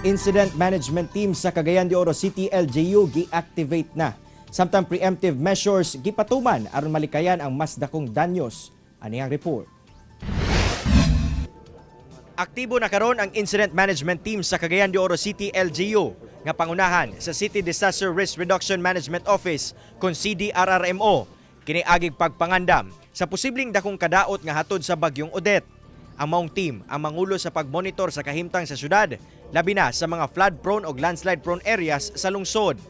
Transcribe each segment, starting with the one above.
Incident Management Team sa Cagayan de Oro City LGU gi-activate na. Samtang preemptive measures gipatuman aron malikayan ang mas dakong danyos. Anihang report. Aktibo na karon ang Incident Management Team sa Cagayan de Oro City LGU nga pangunahan sa City Disaster Risk Reduction Management Office kung CDRRMO kiniaging pagpangandam sa posibleng dakong kadaot nga hatod sa bagyong Odette. Ang maong team ang mangulo sa pagmonitor sa kahimtang sa syudad, labi na sa mga flood-prone o landslide-prone areas sa lungsod.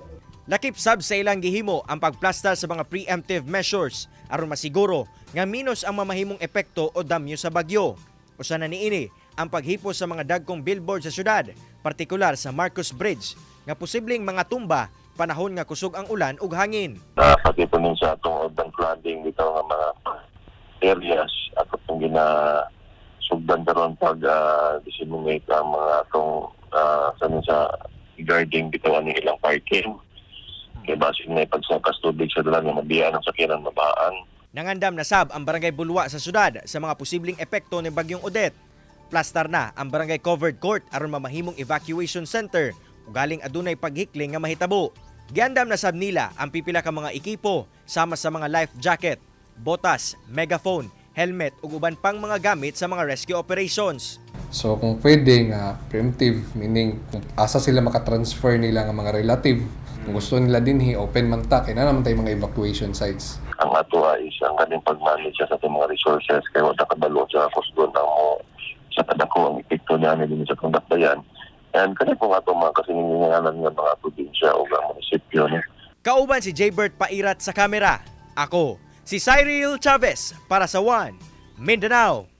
Lakip sab sa ilang gihimo ang pagplastar sa mga preemptive measures aron masiguro nga minus ang mamahimong epekto o damyo sa bagyo. Usa na niini ang paghipo sa mga dagkong billboard sa syudad, partikular sa Marcos Bridge, nga posibleng mga tumba panahon nga kusog ang ulan ug hangin. Pati po nun sa atong urban flooding dito nga mga areas at itong ginasugdan karon pag disseminate ang mga atong sa guarding dito ang ilang parking. Kaya basin na ipagsangkas tubig sa dalan nga mabiyaan ang sakyanan mabaan. Nangandam na sab ang barangay Bulwa sa syudad sa mga posibleng epekto ni bagyong Odette. Plastar na ang barangay covered court aron mamahimong evacuation center ug galing adunay paghikling nga mahitabo. Giandam na sab nila ang pipila ka mga ekipo sama sa mga life jacket, botas, megaphone, helmet ug uban pang mga gamit sa mga rescue operations. So kung pwede nga preemptive, meaning kung asa sila makatransfer nila nga mga relative, kung gusto nila dinhi open man ta kay na naman tay mga evacuation sites. Ang ato ay ang kaning pag-manage sa ating mga resources kay wala kabalo sa kusgon na mo sa kadako ang epekto niya din sa kondaktayan. And kani po nga itong mga kasinginganan ng mga probinsya o mga munisipyo. Kauban si Jaybert Pairat sa kamera. Ako, si Cyril Chavez para sa One Mindanao.